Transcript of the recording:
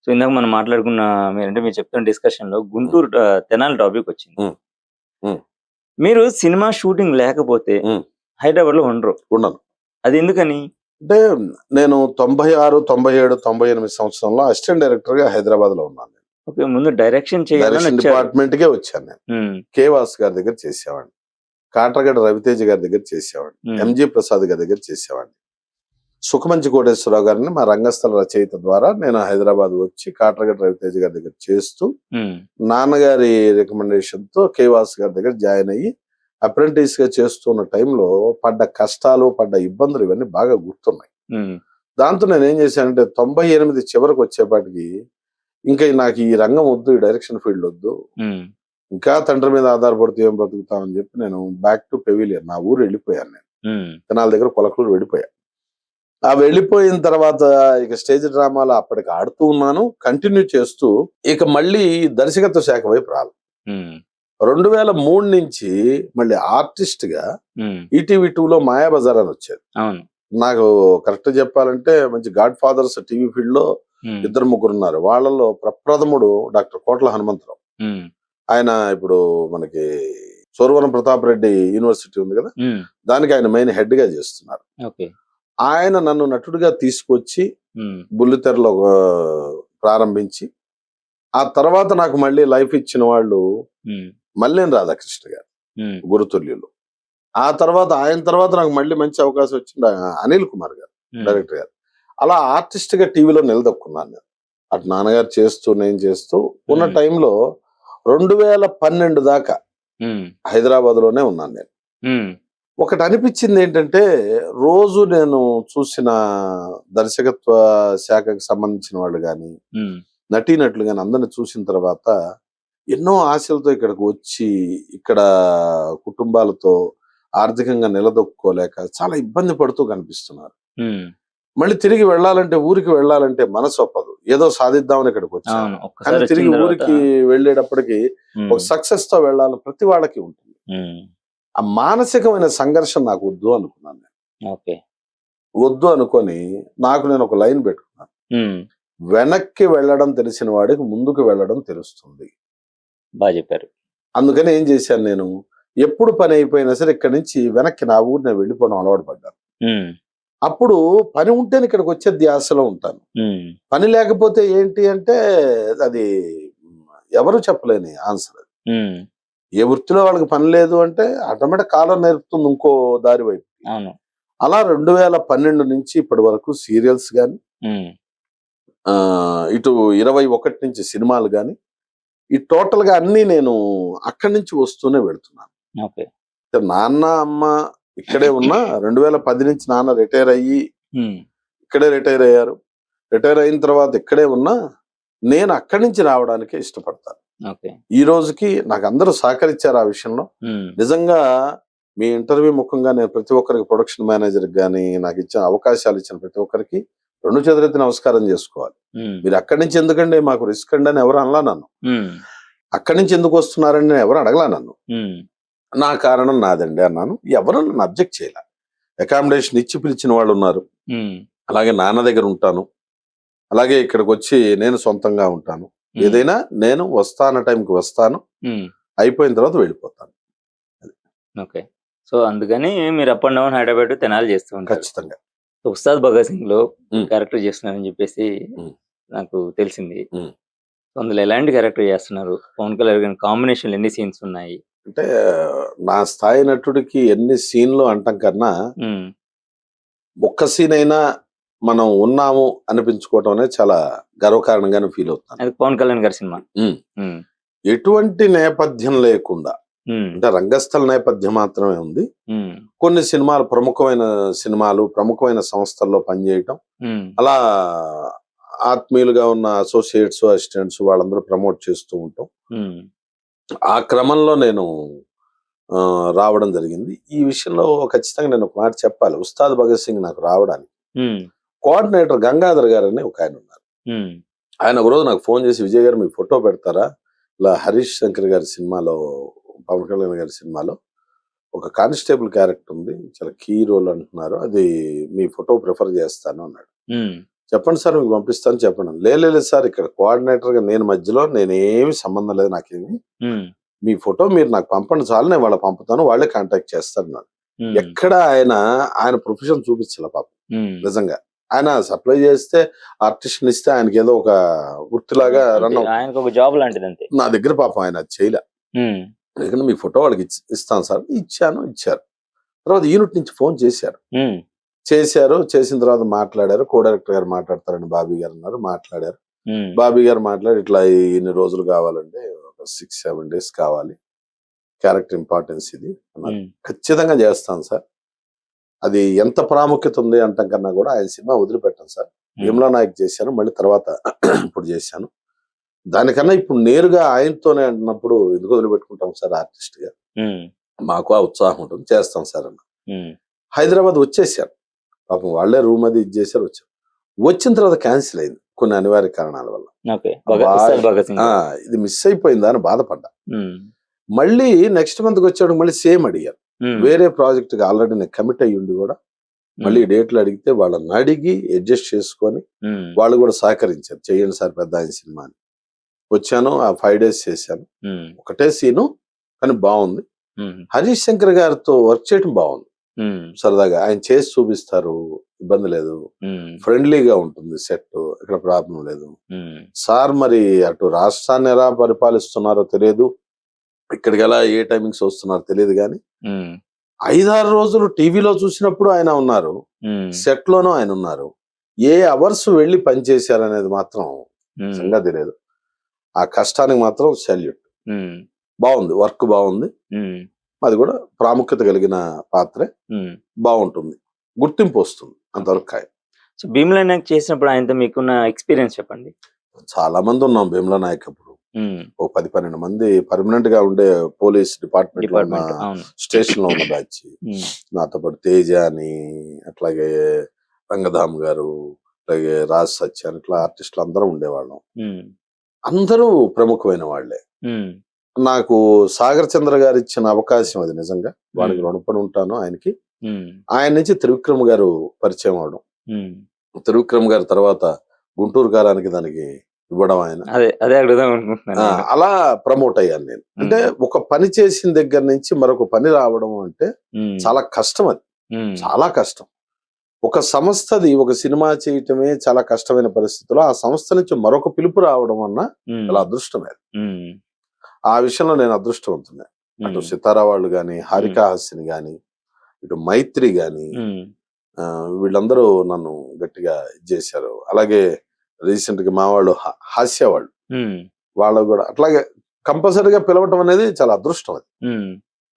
So, ఇందాక మనం మాట్లాడుకున్న మీరు చెప్తున్న డిస్కషన్‌లో హ్మ్. గుంటూరు తెనాలి టాపికొచ్చింది. హ్మ్. హ్మ్. మీరు సినిమా షూటింగ్ లేకపోతే హ్మ్. హైదరాబాద్‌లో ఉండరు. ఉండను. అదెందుకని? అంటే నేను 96, 97, 98 సంవత్సరంలో అసిస్టెంట్ డైరెక్టర్‌గా హైదరాబాద్‌లో ఉన్నాను. ఓకే. ముందు డైరెక్షన్ చేయాలని డైరెక్షన్ వచ్చారు. డిపార్ట్‌మెంట్‌కే వచ్చాను నేను. హ్మ్. కే. వాసు గారి దగ్గర చేసేవాడిని. కాట్రగడ్డ రవితేజ గారి దగ్గర చేసేవాడిని. హ్మ్. ఎంజి ప్రసాద్ గారి దగ్గర చేసేవాడిని. సుఖమంచి కోటేశ్వరరావు గారిని మా రంగస్థల రచయిత ద్వారా నేను హైదరాబాద్ వచ్చి కాట్రగడ్డ రవితేజ గారి దగ్గర చేస్తూ హ్మ్. నాన్నగారి రికమెండేషన్‌తో కే. వాసు గారి దగ్గర జాయిన్ అయ్యి అప్రెంటిస్‌గా చేస్తున్న టైంలో పడ్డ కష్టాలు, పడ్డ ఇబ్బందులు ఇవన్నీ బాగా గుర్తున్నాయి. హ్మ్. దాంతో నేనేం చేశానంటే 98 చివరకు వచ్చేపాటికి ఇంకా నాకు ఈ రంగం వద్దు, ఈ డైరెక్షన్ ఫీల్డ్ వద్దు. హ్మ్. ఇంకా తండ్రి మీద ఆధారపడుతూ ఏం బ్రతుకుతామని చెప్పి నేను బ్యాక్ టు పెవిలియన్ నా ఊరు వెళ్ళిపోయాను నేను. హ్మ్. తెనాలి దగ్గర కొలకూరు వెళ్ళిపోయా. ఆ వెళ్ళిపోయిన తర్వాత ఇక స్టేజ్ డ్రామాలు అప్పటికి ఆడుతూ ఉన్నాను. కంటిన్యూ చేస్తూ ఇక మళ్ళీ దర్శకత్వ శాఖ వైపు రాలి. హ్మ్. 2003 నుంచి మళ్ళీ ఆర్టిస్ట్‌గా హ్మ్. ఈటీవీ 2లో మాయాబజార్ అని వచ్చేది. అవును. నాకు కరెక్ట్ చెప్పాలంటే మంచి గాడ్ ఫాదర్స్ టీవీ ఫీల్డ్ లో హ్మ్. 2-3 ఉన్నారు. వాళ్ళలో ప్రప్రథముడు డాక్టర్ కోట్ల హనుమంతరావు. హ్మ్. ఆయన ఇప్పుడు మనకి సోరవరం ప్రతాప్ రెడ్డి యూనివర్సిటీ ఉంది కదా, హ్మ్. దానికి ఆయన మెయిన్ హెడ్ గా చేస్తున్నారు. ఓకే. ఆయన నన్ను నటుడిగా తీసుకొచ్చి హ్మ్. బుల్లితెరలో ప్రారంభించి ఆ తర్వాత నాకు మళ్ళీ లైఫ్ ఇచ్చిన వాళ్ళు హ్మ్. మల్లేని రాధాకృష్ణ గారు, హ్మ్. గురుతుల్యులు. ఆ తర్వాత ఆయన తర్వాత నాకు మళ్ళీ మంచి అవకాశం వచ్చింది అనిల్ కుమార్ గారు, హ్మ్. డైరెక్టర్ గారు. అలా ఆర్టిస్ట్ గా టీవీలో నిలదొక్కున్నాను నేను. అటు నాన్నగారు చేస్తూ నేను చేస్తూ ఉన్న హ్మ్. టైంలో 2012 దాకా హ్మ్. హైదరాబాద్ లోనే ఉన్నాను నేను. హ్మ్. ఒకటి అనిపించింది ఏంటంటే, రోజు నేను చూసిన దర్శకత్వ శాఖకు సంబంధించిన వాళ్ళు గాని, హ్మ్. నటీనటులు గాని అందరిని చూసిన తర్వాత ఎన్నో ఆశలతో ఇక్కడికి వచ్చి ఇక్కడ కుటుంబాలతో ఆర్థికంగా నిలదొక్కుకోలేక చాలా ఇబ్బంది పడుతూ కనిపిస్తున్నారు. హ్మ్. మళ్ళీ తిరిగి వెళ్ళాలంటే, ఊరికి వెళ్ళాలంటే మనసు ఒప్పదు. ఏదో సాధిద్దామని ఇక్కడికి వచ్చాను. అవును. కానీ ఒక్కసారి తిరిగి వచ్చిన తర్వాత ఊరికి వెళ్ళేటప్పటికి ఒక హ్మ్. సక్సెస్ తో వెళ్ళాలని ప్రతి వాళ్ళకి ఉంటుంది. హ్మ్. ఆ మానసికమైన సంఘర్షణ నాకు వద్దు అనుకున్నాను నేను. ఓకే. వద్దు అనుకొని నాకు నేను ఒక లైన్ పెట్టుకున్నాను. హ్మ్. వెనక్కి వెళ్ళడం తెలిసిన వాడికి ముందుకు వెళ్ళడం తెలుస్తుంది. బా చెప్పారు. అందుకని ఏం చేశాను నేను, ఎప్పుడు పని అయిపోయినా సరే ఇక్కడి నుంచి వెనక్కి నా ఊరు నేను వెళ్ళిపోవడం అలవాటు పడ్డాను. హ్మ్. అప్పుడు పని ఉంటేనే ఇక్కడికి వచ్చే ధ్యాసలో ఉంటాను. హ్మ్. పని లేకపోతే ఏంటి అంటే అది ఎవరు చెప్పలేని ఆన్సర్ అది. హ్మ్. ఏ వృత్తిలో వాళ్ళకి పని లేదు అంటే ఆటోమేటిక్ కాలం నేర్పుతుంది ఇంకో దారి వైపు. అవును. అలా 2012 నుంచి ఇప్పటి వరకు సీరియల్స్ గాని, హ్మ్. ఇటు 21 నుంచి సినిమాలు గాని, ఈ టోటల్ గా అన్ని నేను అక్కడి నుంచి వస్తూనే వెళ్తున్నాను. ఓకే. నాన్న అమ్మ ఇక్కడే ఉన్నా 2010 నుంచి నాన్న రిటైర్ అయ్యి హ్మ్. ఇక్కడే రిటైర్ అయ్యారు. రిటైర్ అయిన తర్వాత ఇక్కడే ఉన్నా నేను అక్కడి నుంచి రావడానికే ఇష్టపడతాను. ఓకే. ఈ రోజుకి నాకు అందరూ సహకరించారు ఆ విషయంలో. హ్మ్. నిజంగా మీ ఇంటర్వ్యూ ముఖంగా నేను ప్రతి ఒక్కరికి ప్రొడక్షన్ మేనేజర్ గాని, నాకు ఇచ్చిన అవకాశాలు ఇచ్చిన ప్రతి ఒక్కరికి 2 చేతులెత్తి నమస్కారం చేసుకోవాలి. హ్మ్. మీరు అక్కడి నుంచి ఎందుకండి మాకు రిస్క్ అండి అని ఎవరు అనలా నన్ను. హ్మ్. అక్కడి నుంచి ఎందుకు వస్తున్నారని నేను ఎవరు అడగలా నన్ను. హ్మ్. నా కారణం నాదండి అన్నాను. ఎవరు నన్ను అబ్జెక్ట్ చేయలే. అకామిడేషన్ ఇచ్చి పిలిచిన వాళ్ళు ఉన్నారు. హ్మ్. అలాగే నాన్న దగ్గర ఉంటాను. అలాగే ఇక్కడికి వచ్చి నేను సొంతంగా ఉంటాను. హ్మ్. ఏదైనా నేను వస్తాన టైంకి వస్తాను. హ్మ్. అయిపోయిన తర్వాత వెళ్ళిపోతాను. ఓకే. సో, అందుకని మీరు up and down Hyderabad, Tenali చేస్తూ ఉంటారు. ఖచ్చితంగా. సో, 'ఉస్తాద్ భగత్ సింగ్‌లో' హ్మ్. క్యారెక్టర్ చేస్తున్నారని చెప్పేసి హ్మ్. నాకు తెలిసింది. హ్మ్. సో, అందులో ఎలాంటి క్యారెక్టర్ చేస్తున్నారు? పవన్ కళ్యాణ్ గారి కాంబినేషన్‌లో ఎన్ని సీన్స్ ఉన్నాయి? అంటే నా స్థాయి నటుడికి ఎన్ని సీన్లు అంటం కన్నా, హ్మ్. ఒక్క సీన్ అయినా మనం ఉన్నాము అనిపించుకోవటం అనేది చాలా గర్వకారణంగానే ఫీల్ అవుతాను. అది పవన్ కళ్యాణ్ గారి సినిమా. హ్మ్. హ్మ్. ఎటువంటి నేపథ్యం లేకుండా, హ్మ్. అంటే రంగస్థల నేపథ్యం మాత్రమే ఉంది. హ్మ్. కొన్ని సినిమాలు ప్రముఖమైన సినిమాలు, ప్రముఖమైన సంస్థల్లో పనిచేయటం, హ్మ్. అలా ఆత్మీయులుగా ఉన్న అసోసియేట్స్, అసిస్టెంట్స్ వాళ్ళందరూ ప్రమోట్ చేస్తూ ఉంటాం. హ్మ్. ఆ క్రమంలో నేను రావడం జరిగింది. ఈ విషయంలో ఖచ్చితంగా నేను ఒక మాట చెప్పాలి. 'ఉస్తాద్ భగత్ సింగ్' నాకు రావడానికి హ్మ్. కోఆర్డినేటర్ గంగాధర్ గారని ఒకాయన ఉన్నారు. హ్మ్. ఆయన ఒకరోజు నాకు ఫోన్ చేసి, "విజయ్ గారు మీ ఫోటో పెడతారా? ఇలా హరీష్ శంకర్ గారి సినిమాలో, పవన్ కళ్యాణ్ గారి సినిమాలో ఒక కానిస్టేబుల్ క్యారెక్టర్ ఉంది. చాలా కీ రోల్ అంటున్నారు. అది మీ ఫోటో ప్రిఫర్ చేస్తాను" అన్నాడు. హ్మ్. చెప్పండి సార్ మీకు పంపిస్తాను చెప్పండి. లేదు సార్ ఇక్కడ కోఆర్డినేటర్ గా నేను మధ్యలో నేనేమి సంబంధం లేదు నాకేమి. ఉమ్, మీ ఫోటో మీరు నాకు పంపండి చాలు నేను వాళ్ళకి పంపుతాను వాళ్ళే కాంటాక్ట్ చేస్తారు నాకు. ఉమ్, ఎక్కడ ఆయన ప్రొఫెషన్ చూపించాల పాపం ఉమ్. నిజంగా. ఆయన సప్లై చేస్తే ఆర్టిస్ట్ ఇస్తే ఆయనకి ఏదో ఒక వృత్తిలాగా రన్ అంతే, ఆయనకు ఒక జాబ్ లాంటిది అంతే. నా దగ్గర పాపం ఆయన అది చేయలే. ఉమ్, ఎందుకంటే మీ ఫోటో వాళ్ళకి ఇస్తాను సార్ ఇచ్చారు. తర్వాత యూనిట్ నుంచి ఫోన్ చేశారు. ఉమ్, చేసిన తర్వాత మాట్లాడారు. కో డైరెక్టర్ గారు మాట్లాడతారని బాబీ గారు అన్నారు. మాట్లాడారు. ఉమ్, బాబీ గారు మాట్లాడి ఇట్లా ఇన్ని రోజులు కావాలంటే ఒక 6-7 days కావాలి, క్యారెక్టర్ ఇంపార్టెన్స్ ఇది అన్నారు. ఉమ్, ఖచ్చితంగా చేస్తాను సార్. అది ఎంత ప్రాముఖ్యత ఉంది అంటాం కన్నా కూడా ఆయన సినిమా వదిలిపెట్టాను సార్. భీమ్లా నాయక్ చేశాను, మళ్ళీ తర్వాత ఇప్పుడు చేశాను. దానికన్నా ఇప్పుడు నేరుగా ఆయనతోనే అంటున్నప్పుడు ఎందుకు వదిలిపెట్టుకుంటాం సార్ ఆర్టిస్ట్ గా. ఉమ్, మాకు ఆ ఉత్సాహం ఉంటుంది, చేస్తాం సార్ అన్న. ఉమ్, హైదరాబాద్ వచ్చేసారు పాపం, వాళ్ళే రూమ్ అది ఇచ్చేసారు. వచ్చిన తర్వాత క్యాన్సిల్ అయింది కొన్ని అనివార్య కారణాల వల్ల. ఓకే, భగత్ సింగ్. ఇది మిస్ అయిపోయిందా అని బాధపడ్డా. ఉమ్, మళ్ళీ నెక్స్ట్ మంత్ వచ్చాడు, మళ్ళీ సేమ్ అడిగారు. ఉమ్, వేరే ప్రాజెక్ట్ కి ఆల్రెడీ నేను కమిట్ అయ్యి ఉండి కూడా మళ్ళీ డేట్లు అడిగితే వాళ్ళని అడిగి అడ్జస్ట్ చేసుకొని ఉమ్, వాళ్ళు కూడా సహకరించారు. చెయ్యండి సార్ పెద్ద ఆయన సినిమా అని. వచ్చాను, ఆ 5 days చేశాను. ఉమ్, ఒకటే సీను కానీ బాగుంది. ఉమ్, హరీష్ శంకర్ గారితో వర్క్ చేయడం బాగుంది, ఉమ్, సరదాగా ఆయన చేసి చూపిస్తారు, ఇబ్బంది లేదు, ఉమ్, ఫ్రెండ్లీగా ఉంటుంది సెట్, ఇక్కడ ప్రాబ్లం లేదు. ఉమ్, సార్ మరి అటు రాష్ట్రాన్ని ఎలా పరిపాలిస్తున్నారో తెలియదు, ఇక్కడికి ఎలా ఏ టైమింగ్స్ వస్తున్నారో తెలియదు, కానీ ఉమ్, 5-6 రోజులు టీవీలో చూసినప్పుడు ఆయన ఉన్నారు, ఉమ్, సెట్ లోనూ ఆయన ఉన్నారు. ఏ అవర్స్ వెళ్ళి పనిచేశారనేది మాత్రం ఉమ్, నిజంగా తెలియదు. ఆ కష్టానికి మాత్రం సెల్యూట్. ఉమ్, బాగుంది, వర్క్ బాగుంది. ఉమ్, అది కూడా ప్రాముఖ్యత కలిగిన పాత్రే, ఉమ్. బాగుంటుంది, గుర్తింపు వస్తుంది అంతవరకు. సో భీమ్లా నాయక్ చేసినప్పుడు ఆయనతో మీకున్న ఎక్స్పీరియన్స్ చెప్పండి. చాలా మంది ఉన్నాం భీమ్లా నాయక్ అప్పుడు. ఉమ్, ఓ 10-12 మంది పర్మనెంట్ గా ఉండే పోలీస్ డిపార్ట్మెంట్ లో ఉన్న, అవును. స్టేషన్ లో ఉన్న బ్యాచ్. ఉమ్, నాతో పాటు తేజ అని, అట్లాగే రంగధామ్ గారు, అట్లాగే రాజ్ సత్య అని, ఇట్లా ఆర్టిస్టులు అందరం ఉండేవాళ్ళం. ఉమ్, అందరూ ప్రముఖమైన వాళ్లే. ఉమ్, నాకు సాగర్ చంద్ర గారు ఇచ్చిన అవకాశం అది, నిజంగా వాడికి రుణపడి ఉంటాను ఆయనకి. ఉమ్, ఆయన నుంచి త్రివిక్రమ్ గారు పరిచయం అవడం, ఉమ్. త్రివిక్రమ్ గారి తర్వాత గుంటూరు గారానికి దానికి ఇవ్వడం ఆయన. అదే అడుగుదాం అనుకుంటున్నాను. అలా ప్రమోట్ అయ్యాను నేను. అంటే ఒక పని చేసిన దగ్గర నుంచి మరొక పని రావడం అంటే ఉమ్, చాలా కష్టం. అది ఉమ్, చాలా కష్టం. ఒక సంస్థది ఒక సినిమా చేయటమే చాలా కష్టమైన పరిస్థితిలో ఆ సంస్థ నుంచి మరొక పిలుపు రావడం అన్న ఉమ్, చాలా అదృష్టమే. ఉమ్, ఆ విషయంలో నేను అదృష్టవంతున్నా. అటు ఉమ్, సితారా వాళ్ళు గాని, హారికా హాసిని గాని, ఇటు మైత్రి గాని, ఉమ్, వీళ్ళందరూ నన్ను గట్టిగా చేశారు. అలాగే రీసెంట్ గా మా వాళ్ళు హాస్య వాళ్ళు, ఉమ్, వాళ్ళు కూడా అట్లాగే కంపల్సరీగా పిలవటం అనేది చాలా అదృష్టం. అది ఉమ్.